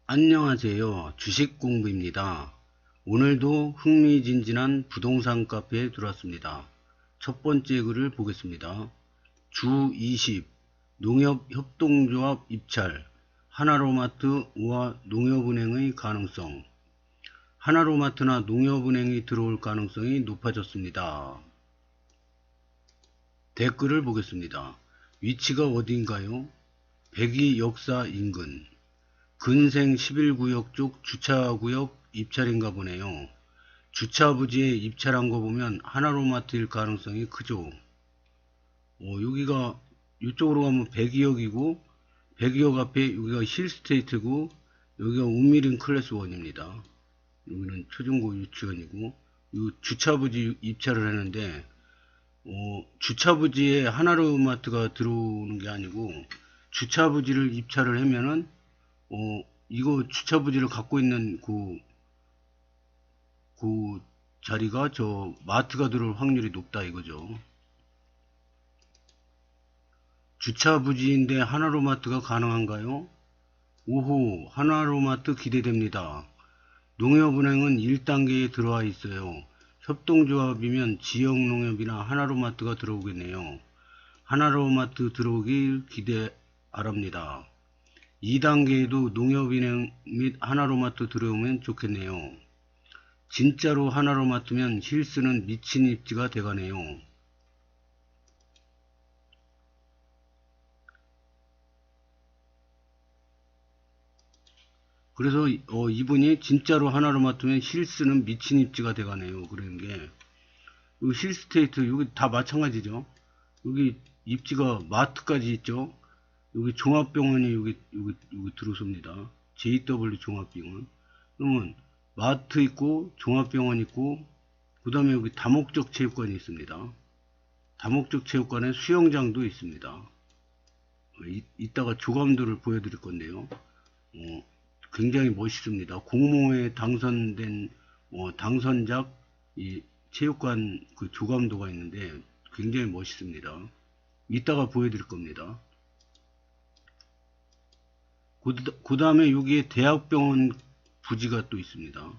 안녕하세요. 주식공부입니다. 오늘도 흥미진진한 부동산 카페에 들어왔습니다. 첫 번째 글을 보겠습니다. 주 20 농협협동조합 입찰 하나로마트와 농협은행의 가능성. 하나로마트나 농협은행이 들어올 가능성이 높아졌습니다. 댓글을 보겠습니다. 위치가 어디인가요? 백이 역사 인근 근생 11구역 쪽 주차구역 입찰인가 보네요. 주차부지에 입찰한 거 보면 하나로마트일 가능성이 크죠. 여기가 이쪽으로 가면 백이역이고 백이역 앞에 여기가 힐스테이트고 여기가 운미림 클래스 1입니다. 여기는 초중고 유치원이고 이 주차부지 입찰을 했는데 주차부지에 하나로마트가 들어오는 게 아니고 주차부지를 입찰을 하면은 이거 주차부지를 갖고 있는 그 자리가 저 마트가 들어올 확률이 높다 이거죠. 주차부지인데 하나로마트가 가능한가요? 오호, 하나로마트 기대됩니다. 농협은행은 1단계에 들어와 있어요. 협동조합이면 지역농협이나 하나로마트가 들어오겠네요. 하나로마트 들어오길 기대하랍니다. 2단계에도 농협은행 및 하나로마트 들어오면 좋겠네요. 진짜로 하나로마트면 힐스는 미친 입지가 돼가네요. 그래서 이분이 진짜로 하나로마트면 힐스는 미친 입지가 돼가네요. 그런 게 여기 힐스테이트 여기 다 마찬가지죠. 여기 입지가 마트까지 있죠. 여기 종합병원이 여기 들어섭니다. JW 종합병원. 그러면 마트 있고 종합병원 있고 그 다음에 여기 다목적 체육관이 있습니다. 다목적 체육관에 수영장도 있습니다. 이따가 조감도를 보여드릴 건데요. 굉장히 멋있습니다. 공모에 당선된 당선작 이 체육관 그 조감도가 있는데 굉장히 멋있습니다. 이따가 보여드릴 겁니다. 그 다음에 여기에 대학병원 부지가 또 있습니다.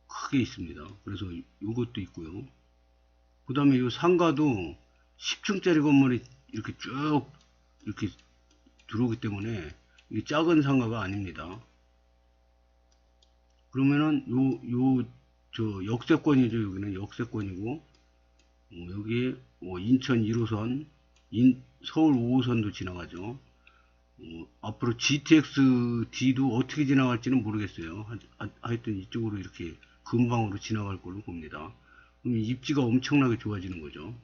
크게 있습니다. 그래서 이것도 있고요. 그 다음에 이 상가도 10층짜리 건물이 이렇게 쭉 이렇게 들어오기 때문에 이게 작은 상가가 아닙니다. 그러면은 저 역세권이죠. 여기는 역세권이고 여기에 인천 1호선 서울 5호선도 지나가죠. 앞으로 GTX-D도 어떻게 지나갈지는 모르겠어요. 하여튼 이쪽으로 이렇게 근방으로 지나갈 걸로 봅니다. 그럼 입지가 엄청나게 좋아지는 거죠.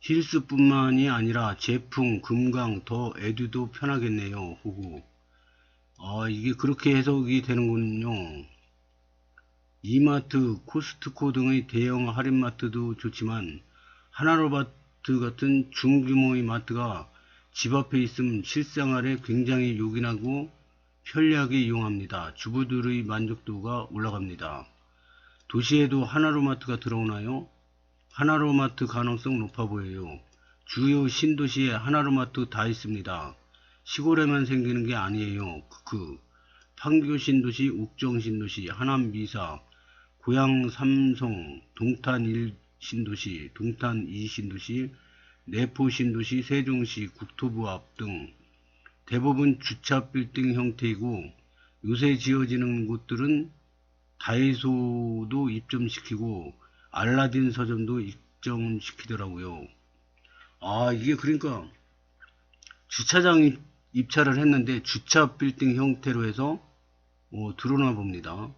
힐스뿐만이 아니라 제품, 금강, 더 에듀도 편하겠네요. 호구. 이게 그렇게 해석이 되는군요. 이마트, 코스트코 등의 대형 할인마트도 좋지만 하나로마트 같은 중규모의 마트가 집 앞에 있음 실생활에 굉장히 요긴하고 편리하게 이용합니다. 주부들의 만족도가 올라갑니다. 도시에도 하나로마트가 들어오나요? 하나로마트 가능성 높아 보여요. 주요 신도시에 하나로마트 다 있습니다. 시골에만 생기는 게 아니에요. 판교 신도시, 옥정 신도시, 하남 미사, 고양 삼성, 동탄 1 신도시, 동탄 2 신도시, 내포 신도시, 세종시, 국토부 앞 등 대부분 주차 빌딩 형태이고 요새 지어지는 곳들은 다이소도 입점시키고 알라딘 서점도 입점시키더라고요. 이게 그러니까 주차장 입찰을 했는데 주차 빌딩 형태로 해서 드러나 봅니다.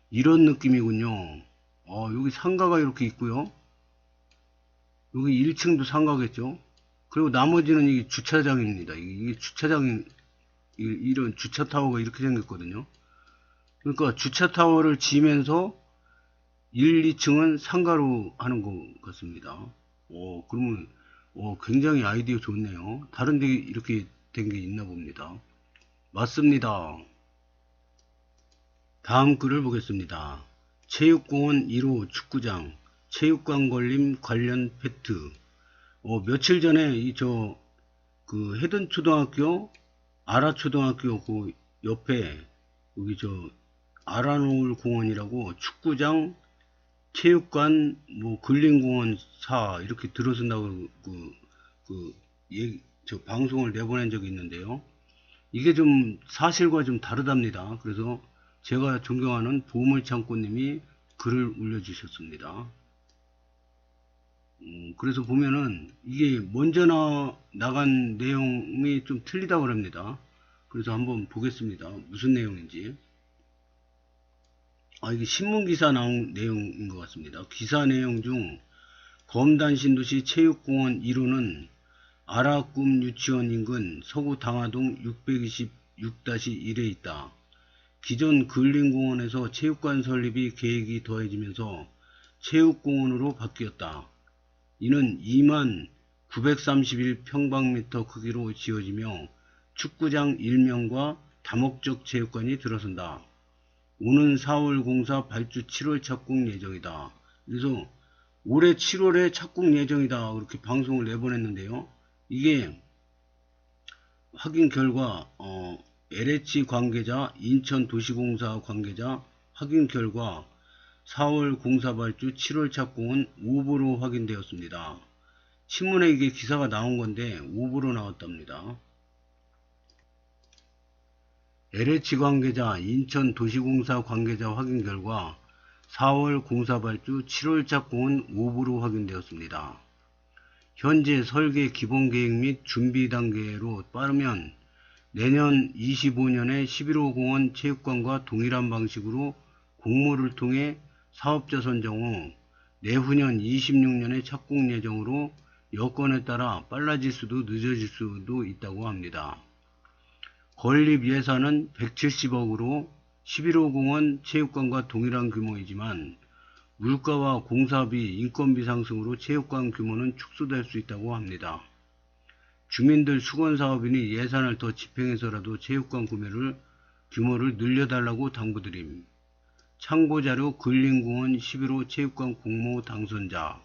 이런 느낌이군요. 여기 상가가 이렇게 있고요. 여기 1층도 상가겠죠. 그리고 나머지는 이게 주차장입니다. 이게 주차장이 이런 주차 타워가 이렇게 생겼거든요. 그러니까 주차 타워를 지면서 1, 2층은 상가로 하는 것 같습니다. 그러면 굉장히 아이디어 좋네요. 다른 데 이렇게 된 게 있나 봅니다. 맞습니다. 다음 글을 보겠습니다. 체육공원 1호 축구장 체육관 걸림 관련 팩트. 며칠 전에 그 해든 초등학교 아라초등학교 그 옆에 여기 저 아라노울 공원이라고 축구장, 체육관, 뭐 근린공원 사 이렇게 들어선다고 저 방송을 내보낸 적이 있는데요. 이게 좀 사실과 좀 다르답니다. 그래서 제가 존경하는 보물창고님이 글을 올려주셨습니다. 그래서 보면은 이게 먼저 나간 내용이 좀 틀리다고 그럽니다. 그래서 한번 보겠습니다. 무슨 내용인지. 이게 신문기사 나온 내용인 것 같습니다. 기사 내용 중 검단 신도시 체육공원 1호는 아라꿈 유치원 인근 서구 당화동 626-1에 있다. 기존 근린공원에서 체육관 설립이 계획이 더해지면서 체육공원으로 바뀌었다. 이는 2만 931평방미터 크기로 지어지며 축구장 1면과 다목적 체육관이 들어선다. 오는 4월 공사 발주 7월 착공 예정이다. 그래서 올해 7월에 착공 예정이다. 그렇게 방송을 내보냈는데요. 이게 확인 결과 LH 관계자, 인천도시공사 관계자 확인 결과 4월 공사 발주 7월 착공은 오보로 확인되었습니다. 신문에 이게 기사가 나온 건데 오보로 나왔답니다. LH 관계자, 인천도시공사 관계자 확인 결과 4월 공사 발주 7월 착공은 오보로 확인되었습니다. 현재 설계 기본 계획 및 준비 단계로 빠르면 내년 25년에 11호 공원 체육관과 동일한 방식으로 공모를 통해 사업자 선정 후 내후년 26년에 착공 예정으로 여건에 따라 빨라질 수도 늦어질 수도 있다고 합니다. 건립 예산은 170억으로 11호 공원 체육관과 동일한 규모이지만 물가와 공사비, 인건비 상승으로 체육관 규모는 축소될 수 있다고 합니다. 주민들 수건사업이니 예산을 더 집행해서라도 체육관 규모를 늘려달라고 당부드림. 참고자료 근린공원 11호 체육관 공모 당선자.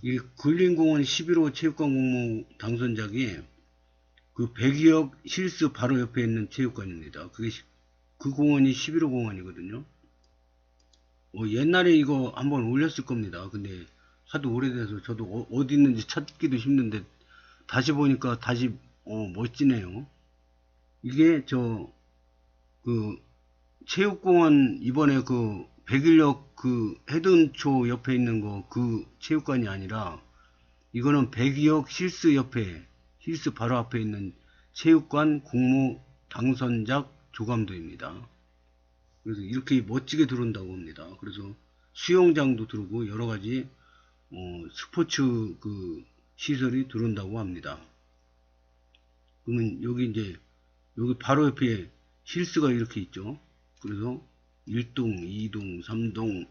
이 근린공원 11호 체육관 공모 당선작이 그 102억 힐스 바로 옆에 있는 체육관입니다. 그 공원이 11호 공원이거든요. 옛날에 이거 한번 올렸을 겁니다. 근데 하도 오래돼서 저도 어디 있는지 찾기도 힘든데 다시 보니까 다시 멋지네요. 이게 그 체육공원 이번에 그 백일역 그 해든초 옆에 있는 거 그 체육관이 아니라 이거는 백이역 힐스 바로 앞에 있는 체육관 공모 당선작 조감도입니다. 그래서 이렇게 멋지게 들어온다고 합니다. 그래서 수영장도 들어오고 여러가지 스포츠 그 시설이 들어온다고 합니다. 그러면 여기 바로 옆에 힐스가 이렇게 있죠. 그래서 1동, 2동, 3동,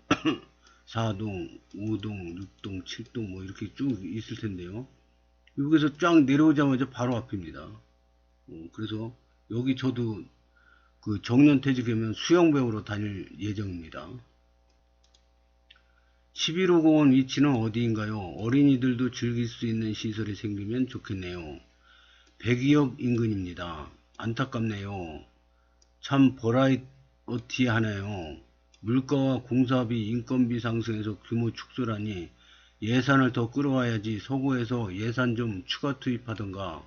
4동, 5동, 6동, 7동 뭐 이렇게 쭉 있을 텐데요. 여기서 쫙 내려오자마자 바로 앞입니다. 그래서 여기 저도 그 정년퇴직하면 수영배우로 다닐 예정입니다. 11호 공원 위치는 어디인가요? 어린이들도 즐길 수 있는 시설이 생기면 좋겠네요. 102역 인근입니다. 안타깝네요. 참 버라이어티하네요. 물가와 공사비, 인건비 상승해서 규모 축소라니 예산을 더 끌어와야지. 서구에서 예산 좀 추가 투입하던가.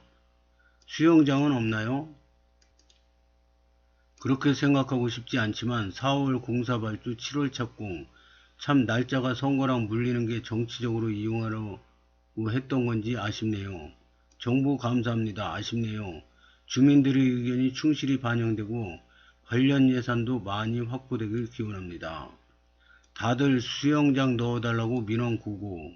수영장은 없나요? 그렇게 생각하고 싶지 않지만 4월 공사 발주 7월 착공. 참 날짜가 선거랑 물리는 게 정치적으로 이용하려고 했던 건지 아쉽네요. 정보 감사합니다. 아쉽네요. 주민들의 의견이 충실히 반영되고 관련 예산도 많이 확보되길 기원합니다. 다들 수영장 넣어달라고 민원 고고.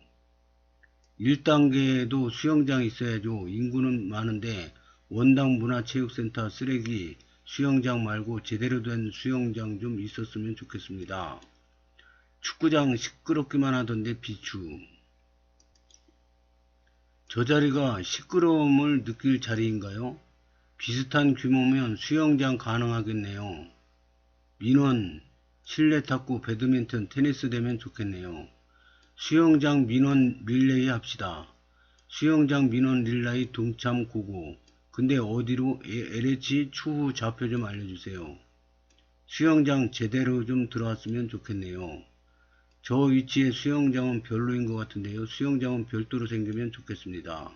1단계에도 수영장 있어야죠. 인구는 많은데 원당 문화체육센터 쓰레기, 수영장 말고 제대로 된 수영장 좀 있었으면 좋겠습니다. 축구장 시끄럽기만 하던데 비추. 저 자리가 시끄러움을 느낄 자리인가요? 비슷한 규모면 수영장 가능하겠네요. 민원, 실내 탁구, 배드민턴, 테니스 되면 좋겠네요. 수영장 민원 릴레이 합시다. 수영장 민원 릴레이 동참 고고. 근데 어디로? LH 추후 좌표 좀 알려주세요. 수영장 제대로 좀 들어왔으면 좋겠네요. 저 위치에 수영장은 별로인 것 같은데요. 수영장은 별도로 생기면 좋겠습니다.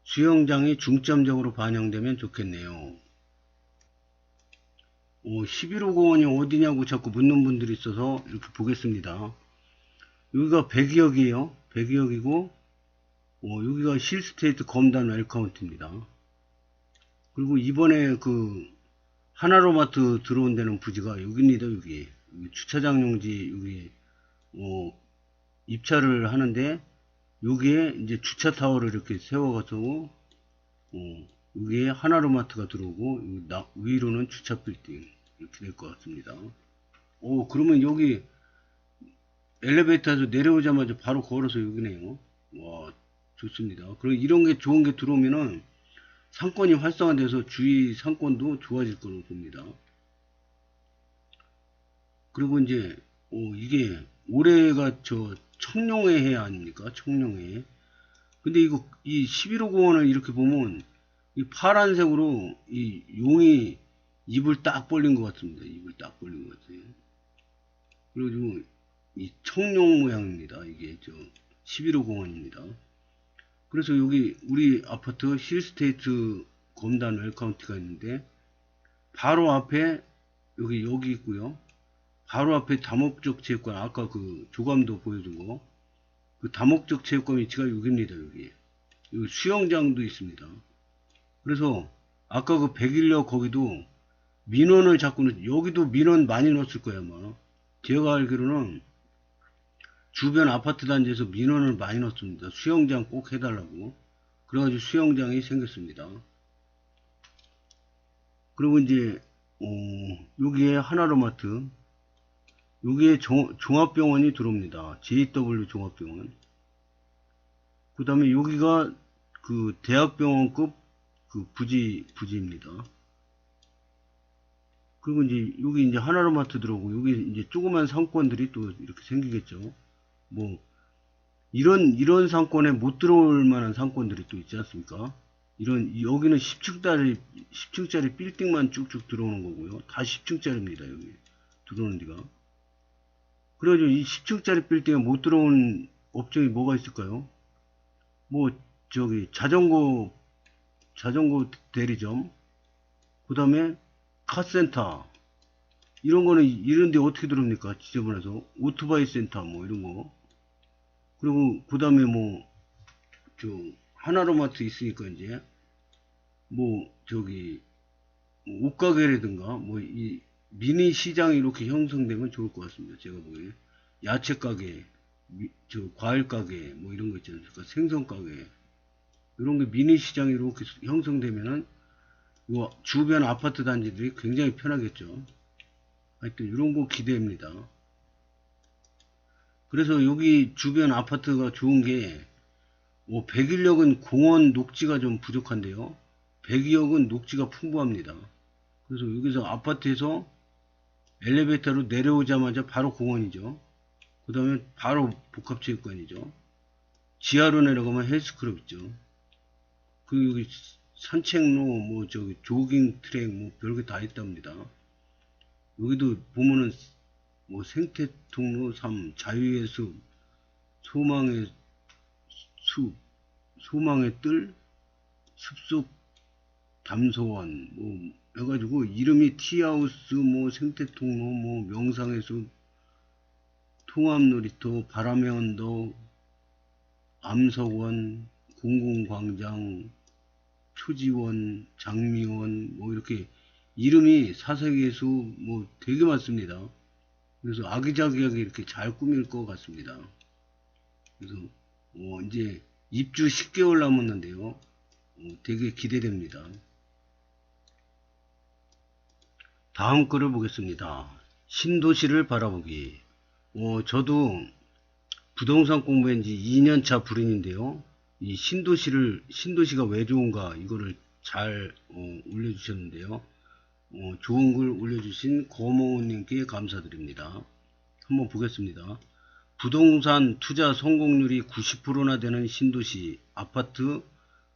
수영장이 중점적으로 반영되면 좋겠네요. 11호 공원이 어디냐고 자꾸 묻는 분들이 있어서 이렇게 보겠습니다. 여기가 100여기에요. 100여기고 여기가 힐스테이트 검단 웰카운트입니다. 그리고 이번에 그 하나로마트 들어온 데는 부지가 여기입니다. 여기 주차장 용지 여기 입찰을 하는데 여기에 이제 주차 타워를 이렇게 세워가지고 여기에 하나로마트가 들어오고 위로는 주차 빌딩 이렇게 될 것 같습니다. 그러면 여기 엘리베이터에서 내려오자마자 바로 걸어서 여기네요. 와, 좋습니다. 그리고 이런 게 좋은 게 들어오면은 상권이 활성화돼서 주위 상권도 좋아질 거로 봅니다. 그리고 이제 이게 올해가 저 청룡의 해 아닙니까? 청룡의 해. 근데 이거 이 11호 공원을 이렇게 보면 이 파란색으로 이 용이 입을 딱 벌린 것 같습니다. 입을 딱 벌린 것 같아요. 그리고 이 청룡 모양입니다. 이게 저 11호 공원입니다. 그래서 여기 우리 아파트 힐스테이트 검단 웰카운티가 있는데 바로 앞에 여기 있고요. 바로 앞에 다목적 체육관, 아까 그 조감도 보여준 거, 그 다목적 체육관 위치가 여기입니다. 여기 수영장도 있습니다. 그래서 아까 그 백일역 거기도 민원을 자꾸 여기도 민원 많이 넣었을 거예요 아마. 제가 알기로는 주변 아파트 단지에서 민원을 많이 넣었습니다. 수영장 꼭 해달라고. 그래가지고 수영장이 생겼습니다. 그리고 이제 여기에 하나로마트, 여기에 종합병원이 들어옵니다. JW 종합병원. 그 다음에 여기가 그 대학병원급 그 부지입니다. 그리고 이제 여기 이제 하나로마트 들어오고 여기 이제 조그만 상권들이 또 이렇게 생기겠죠. 뭐 이런 상권에 못 들어올 만한 상권들이 또 있지 않습니까? 여기는 10층짜리 빌딩만 쭉쭉 들어오는 거고요. 다 10층짜리입니다. 여기 들어오는 데가. 그래가지고 이 10층짜리 빌딩에 못 들어온 업종이 뭐가 있을까요? 뭐 저기 자전거 대리점, 그 다음에 카센터, 이런 거는 이런데 어떻게 들어옵니까? 지저분해서. 오토바이 센터 뭐 이런 거. 그리고 그 다음에 뭐 저 하나로마트 있으니까 이제 뭐 저기 옷가게라든가 뭐 이 미니 시장이 이렇게 형성되면 좋을 것 같습니다. 제가 보기에 야채 가게, 저 과일 가게 뭐 이런 거 있지 않습니까? 생선 가게, 이런 게 미니 시장이 이렇게 형성되면은 요 주변 아파트 단지들이 굉장히 편하겠죠. 하여튼 이런 거 기대합니다. 그래서 여기 주변 아파트가 좋은 게 101역은 공원 녹지가 좀 부족한데요. 102역은 녹지가 풍부합니다. 그래서 여기서 아파트에서 엘리베이터로 내려오자마자 바로 공원이죠. 그 다음에 바로 복합체육관이죠. 지하로 내려가면 헬스클럽 있죠. 그 여기 산책로, 뭐 저기 조깅 트랙, 뭐 별게 다 있답니다. 여기도 보면은 뭐 생태통로 3, 자유의 숲, 소망의 숲, 소망의 뜰, 숲속 담소원, 뭐 해가지고 이름이 티하우스, 뭐 생태통로, 뭐 명상의 숲, 통합놀이터, 바람의 언덕, 암석원, 공공광장, 초지원, 장미원, 뭐 이렇게 이름이 사색예수 뭐 되게 많습니다. 그래서 아기자기하게 이렇게 잘 꾸밀 것 같습니다. 그래서 이제 입주 10개월 남았는데요. 되게 기대됩니다. 다음 글을 보겠습니다. 신도시를 바라보기. 저도 부동산 공부한 지 2년차 불인인데요. 이 신도시가 왜 좋은가, 이거를 잘 올려주셨는데요. 좋은 글 올려주신 고모님께 감사드립니다. 한번 보겠습니다. 부동산 투자 성공률이 90%나 되는 신도시, 아파트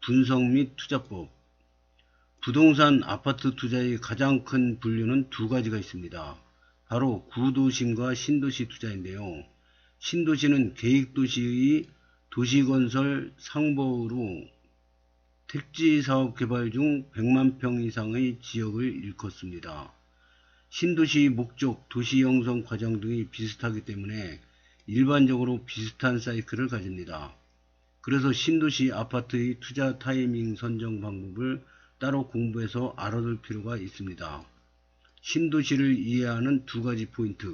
분석 및 투자법. 부동산 아파트 투자의 가장 큰 분류는 두 가지가 있습니다. 바로 구도심과 신도시 투자인데요. 신도시는 계획도시의 도시건설 상보로 택지사업 개발 중 100만 평 이상의 지역을 일컫습니다. 신도시의 목적, 도시 형성 과정 등이 비슷하기 때문에 일반적으로 비슷한 사이클을 가집니다. 그래서 신도시 아파트의 투자 타이밍 선정 방법을 따로 공부해서 알아둘 필요가 있습니다. 신도시를 이해하는 두 가지 포인트.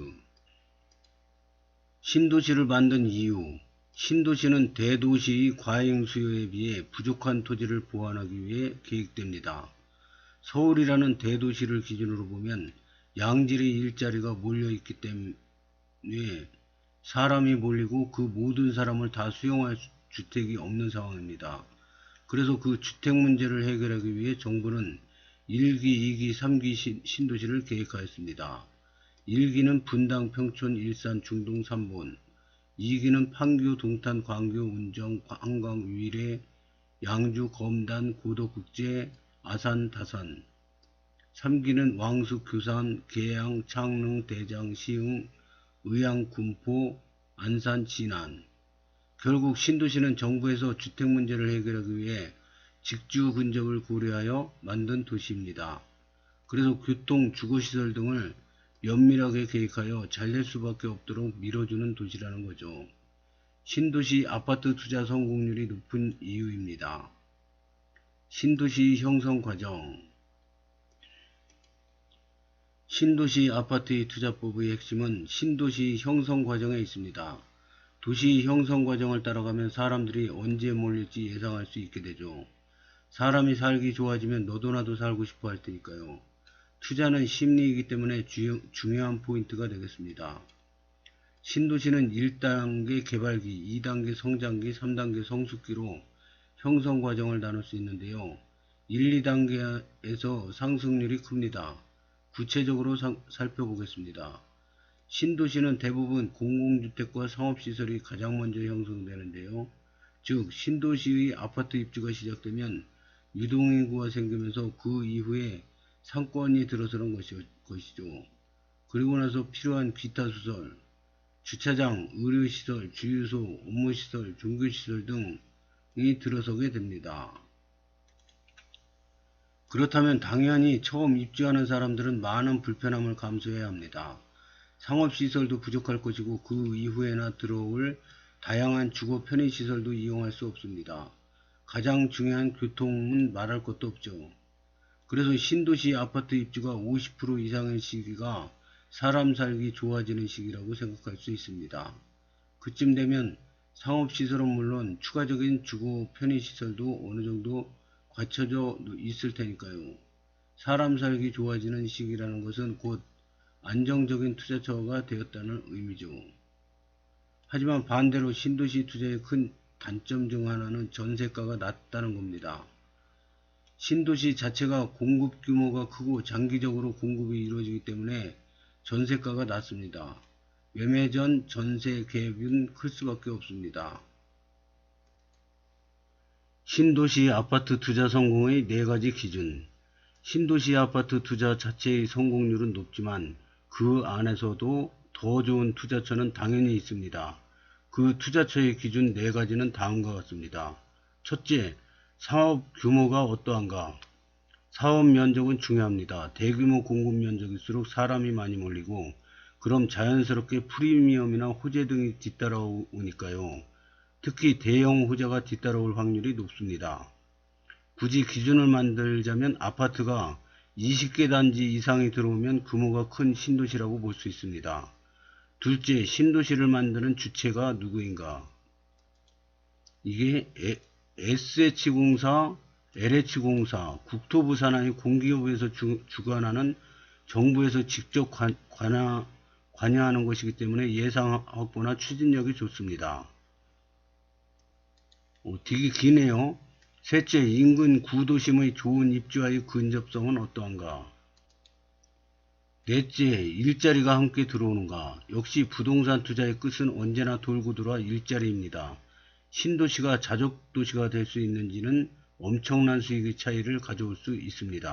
신도시를 만든 이유. 신도시는 대도시의 과잉 수요에 비해 부족한 토지를 보완하기 위해 계획됩니다. 서울이라는 대도시를 기준으로 보면 양질의 일자리가 몰려있기 때문에 사람이 몰리고 그 모든 사람을 다 수용할 주택이 없는 상황입니다. 그래서 그 주택 문제를 해결하기 위해 정부는 1기, 2기, 3기 신도시를 계획하였습니다. 1기는 분당, 평촌, 일산, 중동 3본, 2기는 판교, 동탄, 광교, 운정, 한강, 위례, 양주, 검단, 고덕국제, 아산, 다산. 3기는 왕숙, 교산, 계양, 창릉, 대장, 시흥, 의양, 군포, 안산, 진안. 결국 신도시는 정부에서 주택 문제를 해결하기 위해 직주 근접을 고려하여 만든 도시입니다. 그래서 교통, 주거시설 등을 면밀하게 계획하여 잘 될 수밖에 없도록 밀어주는 도시라는 거죠. 신도시 아파트 투자 성공률이 높은 이유입니다. 신도시 형성 과정. 신도시 아파트의 투자법의 핵심은 신도시 형성 과정에 있습니다. 도시 형성 과정을 따라가면 사람들이 언제 몰릴지 예상할 수 있게 되죠. 사람이 살기 좋아지면 너도 나도 살고 싶어 할 테니까요. 투자는 심리이기 때문에 중요한 포인트가 되겠습니다. 신도시는 1단계 개발기, 2단계 성장기, 3단계 성숙기로 형성 과정을 나눌 수 있는데요. 1, 2단계에서 상승률이 큽니다. 구체적으로 살펴보겠습니다. 신도시는 대부분 공공주택과 상업시설이 가장 먼저 형성되는데요. 즉 신도시의 아파트 입주가 시작되면 유동인구가 생기면서 그 이후에 상권이 들어서는 것이죠. 그리고 나서 필요한 기타 시설, 주차장, 의료시설, 주유소, 업무시설, 종교시설 등이 들어서게 됩니다. 그렇다면 당연히 처음 입주하는 사람들은 많은 불편함을 감수해야 합니다. 상업시설도 부족할 것이고 그 이후에나 들어올 다양한 주거 편의시설도 이용할 수 없습니다. 가장 중요한 교통은 말할 것도 없죠. 그래서 신도시 아파트 입주가 50% 이상의 시기가 사람 살기 좋아지는 시기라고 생각할 수 있습니다. 그쯤 되면 상업시설은 물론 추가적인 주거 편의시설도 어느 정도 갖춰져 있을 테니까요. 사람 살기 좋아지는 시기라는 것은 곧 안정적인 투자처가 되었다는 의미죠. 하지만 반대로 신도시 투자의 큰 단점 중 하나는 전세가가 낮다는 겁니다. 신도시 자체가 공급 규모가 크고 장기적으로 공급이 이루어지기 때문에 전세가가 낮습니다. 매매 전 전세 갭은 클 수밖에 없습니다. 신도시 아파트 투자 성공의 4가지 기준. 신도시 아파트 투자 자체의 성공률은 높지만 그 안에서도 더 좋은 투자처는 당연히 있습니다. 그 투자처의 기준 4가지는 다음과 같습니다. 첫째, 사업 규모가 어떠한가? 사업 면적은 중요합니다. 대규모 공급 면적일수록 사람이 많이 몰리고 그럼 자연스럽게 프리미엄이나 호재 등이 뒤따라오니까요. 특히 대형 호재가 뒤따라올 확률이 높습니다. 굳이 기준을 만들자면 아파트가 20개 단지 이상이 들어오면 규모가 큰 신도시라고 볼 수 있습니다. 둘째, 신도시를 만드는 주체가 누구인가? 이게 SH공사, LH공사, 국토부 산하의 공기업에서 주관하는 정부에서 직접 관여하는 것이기 때문에 예상 확보나 추진력이 좋습니다. 되게 기네요. 셋째, 인근 구도심의 좋은 입주와의 근접성은 어떠한가? 넷째, 일자리가 함께 들어오는가? 역시 부동산 투자의 끝은 언제나 돌고 돌아 일자리입니다. 신도시가 자족도시가 될 수 있는지는 엄청난 수익의 차이를 가져올 수 있습니다.